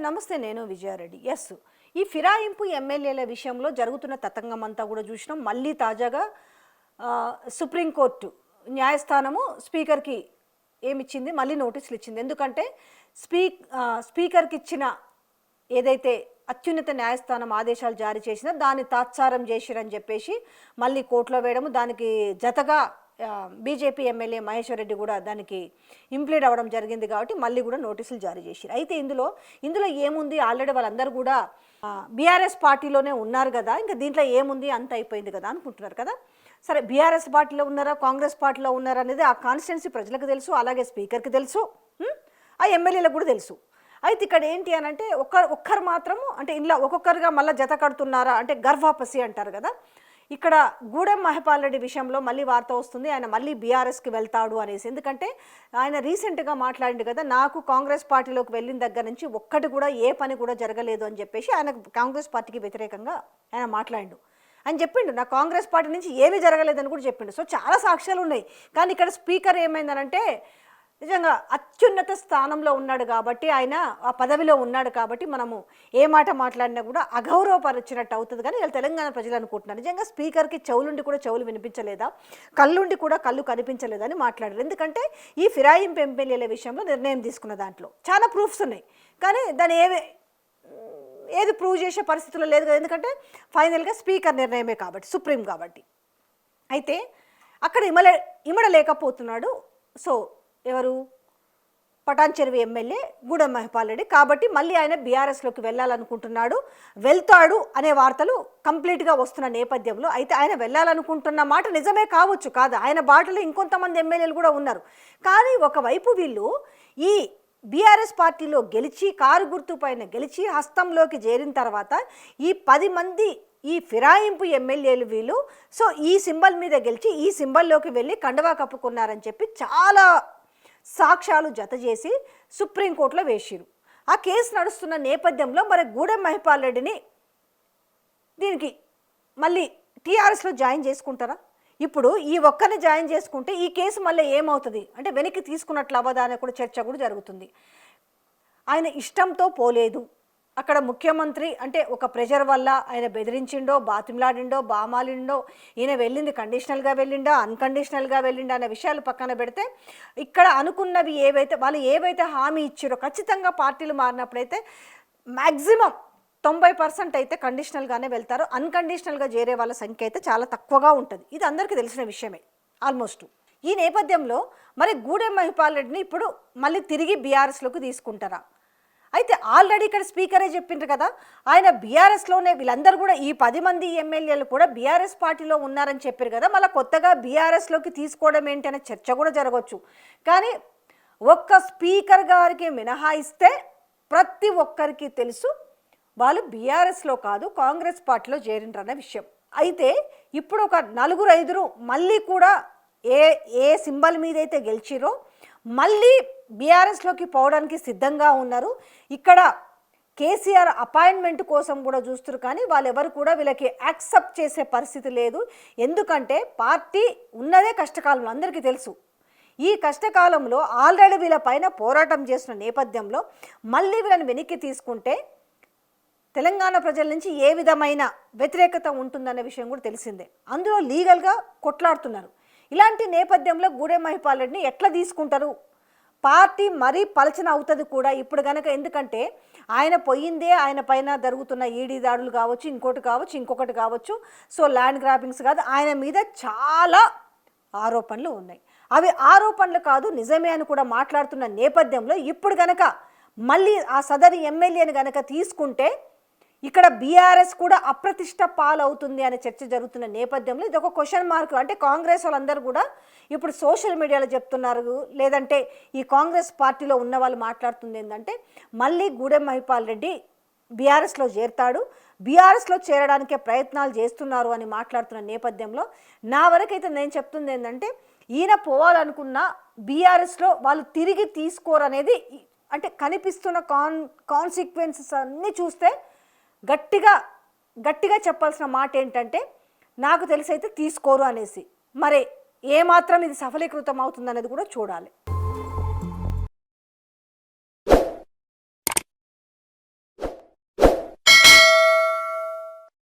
నమస్తే, నేను విజయారెడ్డి. ఎస్, ఈ ఫిరాయింపు ఎమ్మెల్యేల విషయంలో జరుగుతున్న తతంగం అంతా కూడా చూసినాం. మళ్ళీ తాజాగా సుప్రీంకోర్టు న్యాయస్థానము స్పీకర్కి ఏమిచ్చింది, మళ్ళీ నోటీసులు ఇచ్చింది. ఎందుకంటే స్పీకర్కి ఇచ్చిన ఏదైతే అత్యున్నత న్యాయస్థానం ఆదేశాలు జారీ చేసినా దాన్ని తాత్సారం చేసిరని చెప్పేసి మళ్ళీ కోర్టులో వేయడము, దానికి జతగా బీజేపీ ఎమ్మెల్యే మహేశ్వర్ రెడ్డి కూడా దానికి ఇంప్లీడ్ అవ్వడం జరిగింది. కాబట్టి మళ్ళీ కూడా నోటీసులు జారీ చేశారు. అయితే ఇందులో ఏముంది, ఆల్రెడీ వాళ్ళందరూ కూడా బీఆర్ఎస్ పార్టీలోనే ఉన్నారు కదా, ఇంకా దీంట్లో ఏముంది, అంత అయిపోయింది కదా అనుకుంటున్నారు కదా. సరే, బీఆర్ఎస్ పార్టీలో ఉన్నారా కాంగ్రెస్ పార్టీలో ఉన్నారా అనేది ఆ కాన్స్టిట్యున్సీ ప్రజలకు తెలుసు, అలాగే స్పీకర్కి తెలుసు, ఆ ఎమ్మెల్యేలకు కూడా తెలుసు. అయితే ఇక్కడ ఏంటి అని అంటే ఒక్కరు మాత్రము అంటే ఇలా ఒక్కొక్కరుగా మళ్ళీ జత కడుతున్నారా అంటే గర్వాపసి అంటారు కదా. ఇక్కడ గూడెం మహిపాల్ రెడ్డి విషయంలో మళ్ళీ వార్త వస్తుంది, ఆయన మళ్ళీ బీఆర్ఎస్కి వెళ్తాడు అనేసి. ఎందుకంటే ఆయన రీసెంట్గా మాట్లాడింది కదా, నాకు కాంగ్రెస్ పార్టీలోకి వెళ్ళిన దగ్గర నుంచి ఒక్కటి కూడా ఏ పని కూడా జరగలేదు అని చెప్పేసి ఆయన కాంగ్రెస్ పార్టీకి వ్యతిరేకంగా ఆయన మాట్లాడిండు అని చెప్పిండు. నా కాంగ్రెస్ పార్టీ నుంచి ఏమీ జరగలేదని కూడా చెప్పిండు. సో చాలా సాక్ష్యాలు ఉన్నాయి. కానీ ఇక్కడ స్పీకర్ ఏమైందనంటే నిజంగా అత్యున్నత స్థానంలో ఉన్నాడు కాబట్టి, ఆయన ఆ పదవిలో ఉన్నాడు కాబట్టి మనము ఏ మాట మాట్లాడినా కూడా అగౌరవపరిచినట్టు అవుతుంది. కానీ వీళ్ళు తెలంగాణ ప్రజలు అనుకుంటున్నారు నిజంగా స్పీకర్కి చెవులుండి కూడా చెవులు వినిపించలేదా, కళ్ళుండి కూడా కళ్ళు కనిపించలేదా అని మాట్లాడారు. ఎందుకంటే ఈ ఫిరాయింపు ఎమ్మెల్యేల విషయంలో నిర్ణయం తీసుకున్న దాంట్లో చాలా ప్రూఫ్స్ ఉన్నాయి, కానీ దాన్ని ఏది ప్రూవ్ చేసే పరిస్థితుల్లో లేదు కదా. ఎందుకంటే ఫైనల్గా స్పీకర్ నిర్ణయమే కాబట్టి, సుప్రీం కాబట్టి. అయితే అక్కడ ఇమడలేకపోతున్నాడు. సో ఎవరు, పటాన్ చెరువు ఎమ్మెల్యే గూడెం మహిపాల్ రెడ్డి. కాబట్టి మళ్ళీ ఆయన బీఆర్ఎస్లోకి వెళ్ళాలనుకుంటున్నాడు, వెళ్తాడు అనే వార్తలు కంప్లీట్గా వస్తున్న నేపథ్యంలో అయితే ఆయన వెళ్ళాలనుకుంటున్న మాట నిజమే కావచ్చు, కాదు, ఆయన బాటలో ఇంకొంతమంది ఎమ్మెల్యేలు కూడా ఉన్నారు. కానీ ఒకవైపు వీళ్ళు ఈ బీఆర్ఎస్ పార్టీలో గెలిచి కారు గుర్తు పైన గెలిచి హస్తంలోకి చేరిన తర్వాత ఈ 10 మంది ఈ ఫిరాయింపు ఎమ్మెల్యేలు వీళ్ళు సో ఈ సింబల్ మీద గెలిచి ఈ సింబల్లోకి వెళ్ళి కండవా కప్పుకున్నారని చెప్పి చాలా సాక్ష్యాలు జత చేసి సుప్రీంకోర్టులో వేసిరు. ఆ కేసు నడుస్తున్న నేపథ్యంలో మరి గూడెం మహిపాల్ రెడ్డిని దీనికి మళ్ళీ టీఆర్ఎస్లో జాయిన్ చేసుకుంటారా? ఇప్పుడు ఈ ఒక్కరిని జాయిన్ చేసుకుంటే ఈ కేసు మళ్ళీ ఏమవుతుంది అంటే వెనక్కి తీసుకున్నట్లు అవ్వదా అనే కూడా చర్చ కూడా జరుగుతుంది. ఆయన ఇష్టంతో పోలేదు, అక్కడ ముఖ్యమంత్రి అంటే ఒక ప్రెషర్ వల్ల ఆయన బెదిరించిండో, బాతిమలాడిండో, బామాలిండో, ఈయన వెళ్ళింది కండిషనల్గా వెళ్ళిండా అన్కండిషనల్గా వెళ్ళిండా అనే విషయాలు పక్కన పెడితే ఇక్కడ అనుకున్నవి వాళ్ళు ఏవైతే హామీ ఇచ్చారో ఖచ్చితంగా పార్టీలు మారినప్పుడైతే మ్యాక్సిమం 90% అయితే కండిషనల్గానే వెళ్తారు. అన్కండిషనల్గా చేరే వాళ్ళ సంఖ్య అయితే చాలా తక్కువగా ఉంటుంది. ఇది అందరికీ తెలిసిన విషయమే ఆల్మోస్ట్. ఈ నేపథ్యంలో మరి గూడెం మహిపాల్ రెడ్డిని ఇప్పుడు మళ్ళీ తిరిగి బీఆర్ఎస్లోకి తీసుకుంటారా? అయితే ఆల్రెడీ ఇక్కడ స్పీకరే చెప్పిండ్రు కదా, ఆయన బీఆర్ఎస్లోనే వీళ్ళందరూ కూడా ఈ 10 మంది ఎమ్మెల్యేలు కూడా బీఆర్ఎస్ పార్టీలో ఉన్నారని చెప్పారు కదా, మళ్ళీ కొత్తగా బీఆర్ఎస్లోకి తీసుకోవడం ఏంటి అనే చర్చ కూడా జరగవచ్చు. కానీ ఒక్క స్పీకర్ గారికి మినహాయిస్తే ప్రతి ఒక్కరికి తెలుసు వాళ్ళు బీఆర్ఎస్లో కాదు కాంగ్రెస్ పార్టీలో చేరిండ్రన్న విషయం. అయితే ఇప్పుడు ఒక 4-5 మళ్ళీ కూడా ఏ సింబల్ మీద అయితే గెలిచిరో మళ్ళీ బీఆర్ఎస్లోకి పోవడానికి సిద్ధంగా ఉన్నారు. ఇక్కడ కేసీఆర్ అపాయింట్మెంట్ కోసం కూడా చూస్తారు, కానీ వాళ్ళెవరు కూడా వీళ్ళకి యాక్సెప్ట్ చేసే పరిస్థితి లేదు. ఎందుకంటే పార్టీ ఉన్నదే కష్టకాలంలో, అందరికీ తెలుసు. ఈ కష్టకాలంలో ఆల్రెడీ వీళ్ళ పైన పోరాటం చేసిన నేపథ్యంలో మళ్ళీ వీళ్ళని వెనక్కి తీసుకుంటే తెలంగాణ ప్రజల నుంచి ఏ విధమైన వ్యతిరేకత ఉంటుందనే విషయం కూడా తెలిసిందే. అందులో లీగల్గా కొట్లాడుతున్నారు. ఇలాంటి నేపథ్యంలో గూడెం మహిపాల్ రెడ్డిని ఎట్లా తీసుకుంటారు? పార్టీ మరీ పలచన అవుతుంది కూడా ఇప్పుడు కనుక. ఎందుకంటే ఆయన పోయిందే ఆయన పైన జరుగుతున్న ఈడీ దాడులు కావచ్చు, ఇంకొకటి కావచ్చు. సో ల్యాండ్ గ్రాబింగ్స్ కాదు, ఆయన మీద చాలా ఆరోపణలు ఉన్నాయి. అవి ఆరోపణలు కాదు నిజమే అని కూడా మాట్లాడుతున్న నేపథ్యంలో ఇప్పుడు కనుక మళ్ళీ ఆ సదరి ఎమ్మెల్యేని కనుక తీసుకుంటే ఇక్కడ బీఆర్ఎస్ కూడా అప్రతిష్ట పాలవుతుంది అనే చర్చ జరుగుతున్న నేపథ్యంలో ఇది ఒక క్వశ్చన్ మార్క్. అంటే కాంగ్రెస్ వాళ్ళందరూ కూడా ఇప్పుడు సోషల్ మీడియాలో చెప్తున్నారు, లేదంటే ఈ కాంగ్రెస్ పార్టీలో ఉన్న వాళ్ళు మాట్లాడుతుంది ఏంటంటే మళ్ళీ గూడెం మహిపాల్ రెడ్డి బీఆర్ఎస్లో చేరతాడు, బీఆర్ఎస్లో చేరడానికే ప్రయత్నాలు చేస్తున్నారు అని మాట్లాడుతున్న నేపథ్యంలో నా వరకైతే నేను చెప్తుంది ఏంటంటే ఈయన పోవాలనుకున్న బీఆర్ఎస్లో వాళ్ళు తిరిగి తీసుకోరనేది అంటే కనిపిస్తున్న కాన్సిక్వెన్సెస్ అన్నీ చూస్తే గట్టిగా చెప్పాల్సిన మాట ఏంటంటే నాకు తెలిసి అయితే తీసుకోరు అనేసి. మరి ఏమాత్రం ఇది సఫలీకృతం అవుతుందనేది కూడా చూడాలి.